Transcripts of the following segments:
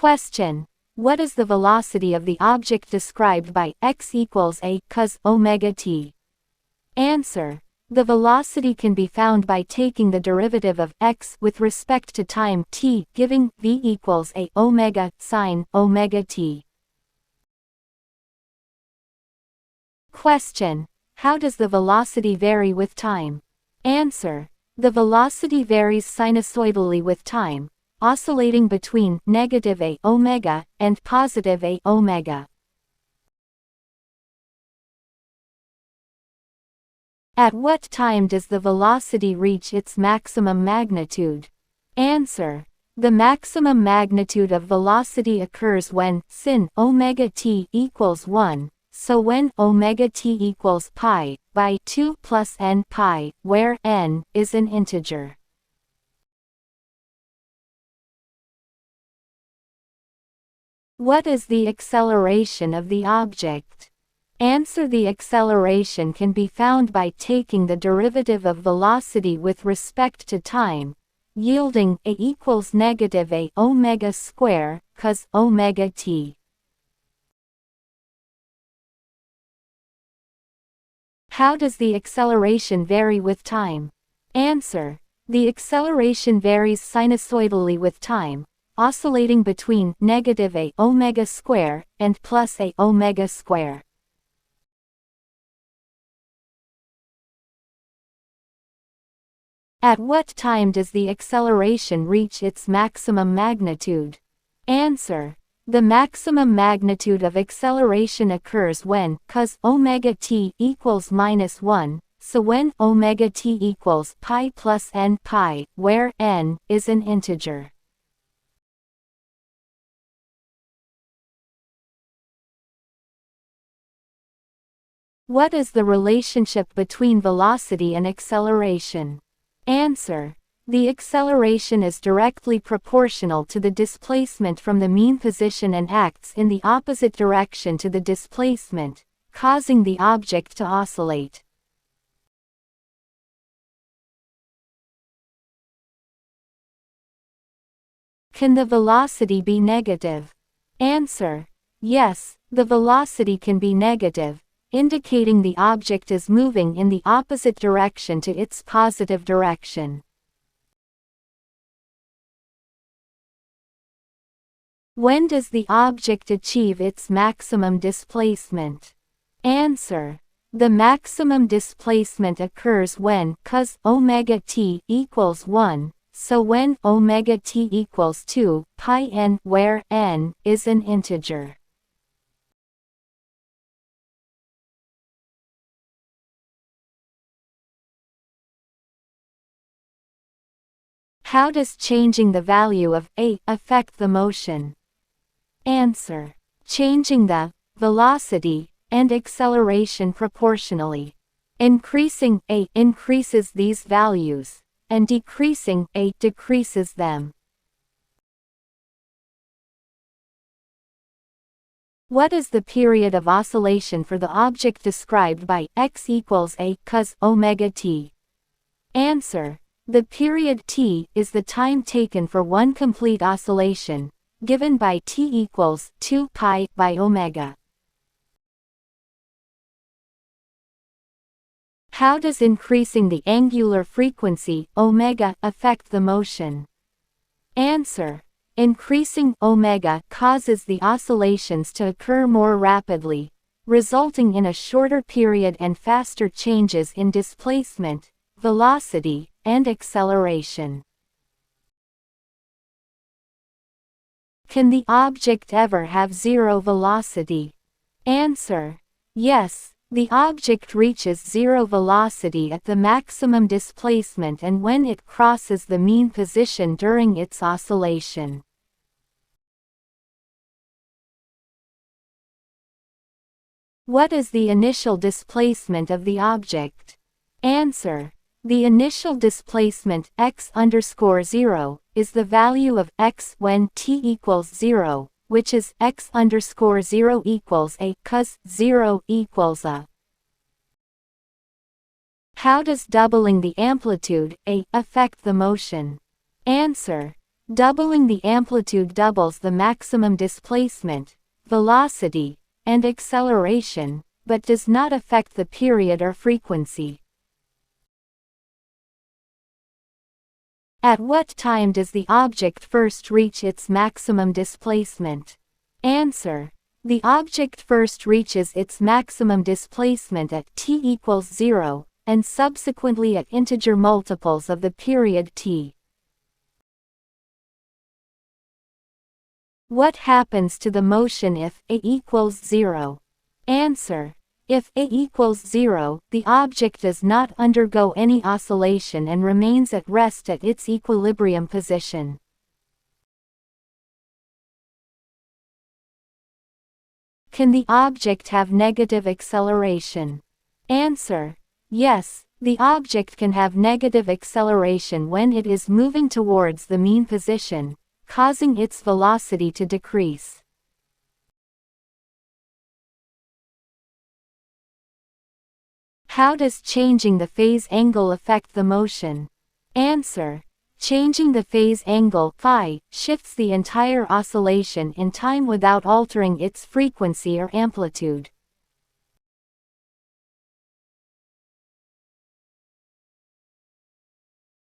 Question. What is the velocity of the object described by x equals a cos omega t? Answer. The velocity can be found by taking the derivative of x with respect to time t, giving v equals a omega sine omega t. Question. How does the velocity vary with time? Answer. The velocity varies sinusoidally with time, oscillating between negative a omega and positive a omega. At what time does the velocity reach its maximum magnitude? Answer. The maximum magnitude of velocity occurs when sin omega t equals 1, so when omega t equals pi by 2 plus n pi, where n is an integer. What is the acceleration of the object? Answer. The acceleration can be found by taking the derivative of velocity with respect to time, yielding a equals negative a omega square cos omega t. How does the acceleration vary with time? Answer. The acceleration varies sinusoidally with time, oscillating between negative a omega square and plus a omega square. At what time does the acceleration reach its maximum magnitude? Answer. The maximum magnitude of acceleration occurs when cos omega t equals -1, so when omega t equals pi plus n pi, where n is an integer. What is the relationship between velocity and acceleration? Answer. The acceleration is directly proportional to the displacement from the mean position and acts in the opposite direction to the displacement, causing the object to oscillate. Can the velocity be negative? Answer. Yes, the velocity can be negative, indicating the object is moving in the opposite direction to its positive direction. When does the object achieve its maximum displacement? Answer. The maximum displacement occurs when cos omega t equals 1, so when omega t equals 2 pi n, where n is an integer. How does changing the value of a affect the motion? Answer. Changing the velocity and acceleration proportionally. Increasing a increases these values, and decreasing a decreases them. What is the period of oscillation for the object described by x equals a cos omega t? Answer. The period t is the time taken for one complete oscillation, given by t equals 2 pi by omega. How does increasing the angular frequency omega affect the motion? Answer. Increasing omega causes the oscillations to occur more rapidly, resulting in a shorter period and faster changes in displacement, velocity, and acceleration. Can the object ever have zero velocity? Answer. Yes, the object reaches zero velocity at the maximum displacement and when it crosses the mean position during its oscillation. What is the initial displacement of the object? Answer. The initial displacement x_0 is the value of x when t equals 0, which is x_0 equals a cos 0 equals a. How does doubling the amplitude a affect the motion? Answer. Doubling the amplitude doubles the maximum displacement, velocity, and acceleration, but does not affect the period or frequency. At what time does the object first reach its maximum displacement? Answer: the object first reaches its maximum displacement at t equals 0, and subsequently at integer multiples of the period t. What happens to the motion if a equals 0? Answer: if a equals 0, the object does not undergo any oscillation and remains at rest at its equilibrium position. Can the object have negative acceleration? Answer: yes, the object can have negative acceleration when it is moving towards the mean position, causing its velocity to decrease. How does changing the phase angle affect the motion? Answer: changing the phase angle phi shifts the entire oscillation in time without altering its frequency or amplitude.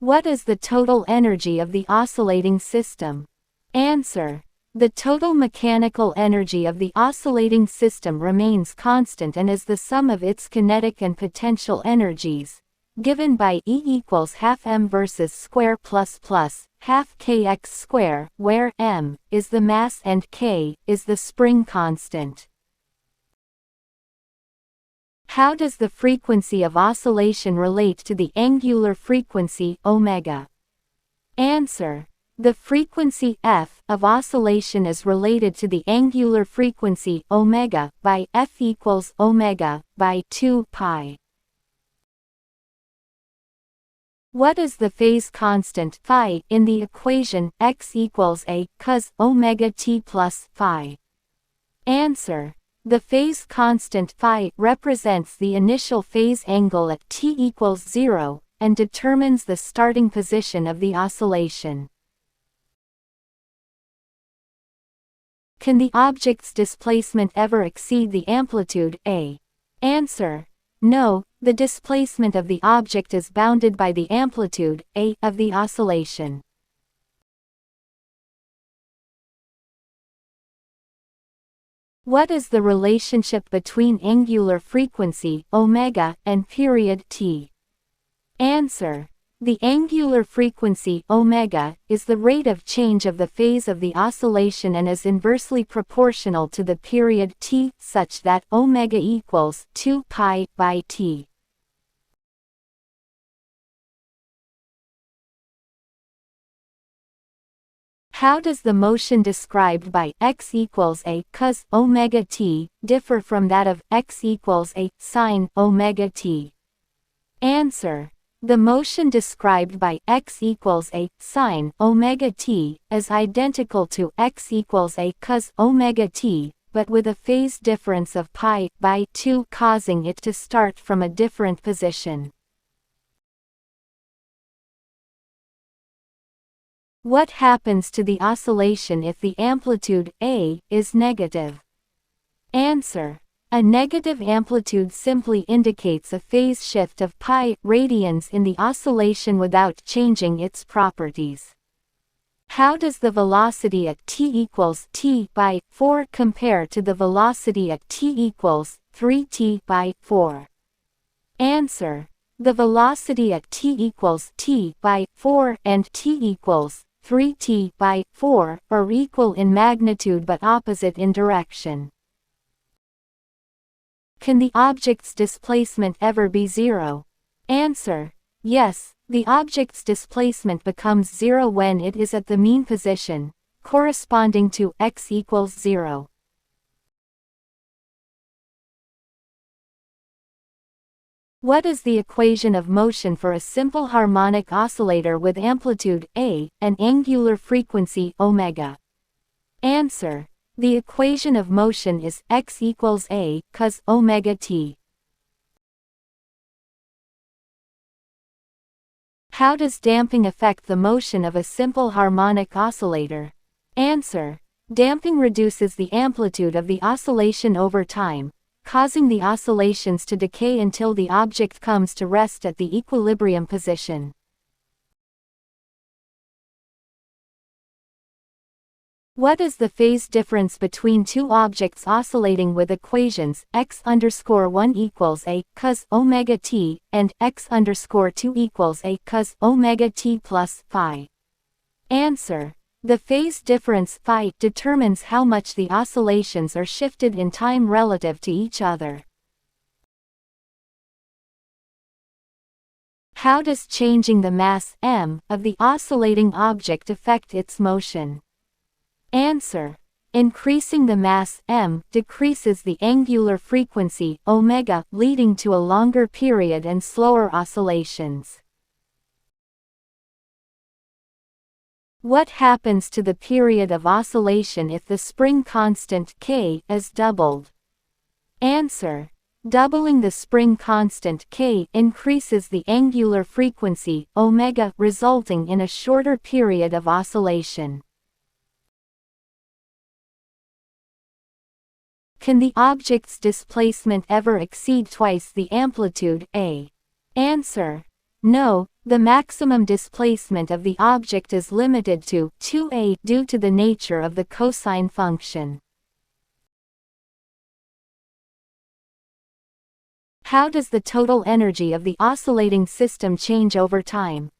What is the total energy of the oscillating system? Answer: the total mechanical energy of the oscillating system remains constant and is the sum of its kinetic and potential energies, given by E equals half m versus square plus half kx square, where m is the mass and k is the spring constant. How does the frequency of oscillation relate to the angular frequency omega? Answer: the frequency f of oscillation is related to the angular frequency omega by f equals omega by 2 pi. What is the phase constant phi in the equation x equals a cos omega t plus phi? Answer: the phase constant phi represents the initial phase angle at t equals 0 and determines the starting position of the oscillation. Can the object's displacement ever exceed the amplitude a? Answer: no, the displacement of the object is bounded by the amplitude a of the oscillation. What is the relationship between angular frequency omega and period t? Answer: the angular frequency omega is the rate of change of the phase of the oscillation and is inversely proportional to the period t, such that omega equals 2 pi by t. How does the motion described by x equals a cos omega t differ from that of x equals a sin omega t? Answer: the motion described by x equals a sin omega t is identical to x equals a cos omega t, but with a phase difference of pi by 2, causing it to start from a different position. What happens to the oscillation if the amplitude a is negative? Answer: a negative amplitude simply indicates a phase shift of pi radians in the oscillation without changing its properties. How does the velocity at t equals t by 4 compare to the velocity at t equals 3t by 4? Answer: the velocity at t equals t by 4 and t equals 3t by 4 are equal in magnitude but opposite in direction. Can the object's displacement ever be 0? Answer: yes, the object's displacement becomes 0 when it is at the mean position, corresponding to x equals 0. What is the equation of motion for a simple harmonic oscillator with amplitude a and angular frequency omega? Answer: the equation of motion is x equals a cos omega t. How does damping affect the motion of a simple harmonic oscillator? Answer. Damping reduces the amplitude of the oscillation over time, causing the oscillations to decay until the object comes to rest at the equilibrium position. What is the phase difference between two objects oscillating with equations x_1 equals a cos omega t and x_2 equals a cos omega t plus phi? Answer. The phase difference phi determines how much the oscillations are shifted in time relative to each other. How does changing the mass m of the oscillating object affect its motion? Answer. Increasing the mass m decreases the angular frequency omega, leading to a longer period and slower oscillations. What happens to the period of oscillation if the spring constant k is doubled? Answer. Doubling the spring constant k increases the angular frequency omega, resulting in a shorter period of oscillation. Can the object's displacement ever exceed twice the amplitude a? Answer. No, the maximum displacement of the object is limited to 2a due to the nature of the cosine function. How does the total energy of the oscillating system change over time?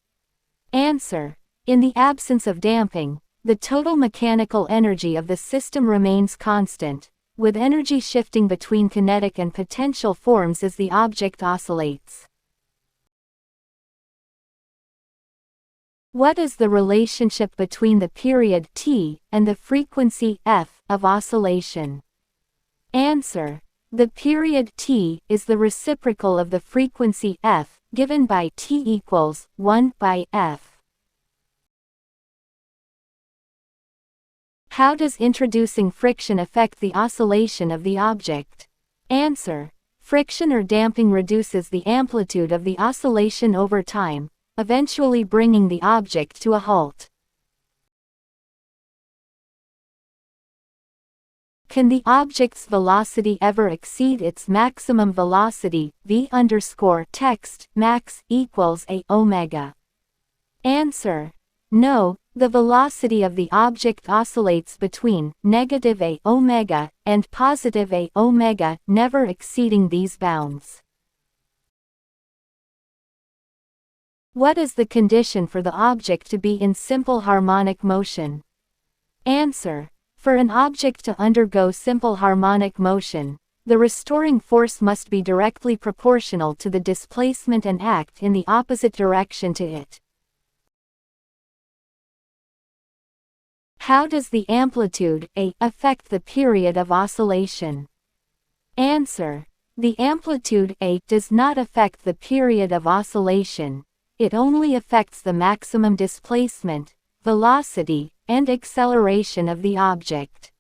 Answer. In the absence of damping, the total mechanical energy of the system remains constant, with energy shifting between kinetic and potential forms as the object oscillates. What is the relationship between the period t and the frequency f of oscillation? Answer. The period t is the reciprocal of the frequency f, given by t equals 1 by f. How does introducing friction affect the oscillation of the object? Answer. Friction or damping reduces the amplitude of the oscillation over time, eventually bringing the object to a halt. Can the object's velocity ever exceed its maximum velocity, v_text max equals a omega? Answer. No, the velocity of the object oscillates between negative a omega and positive a omega, never exceeding these bounds. What is the condition for the object to be in simple harmonic motion? Answer. For an object to undergo simple harmonic motion, the restoring force must be directly proportional to the displacement and act in the opposite direction to it. How does the amplitude a affect the period of oscillation? Answer. The amplitude a does not affect the period of oscillation, it only affects the maximum displacement, velocity, and acceleration of the object.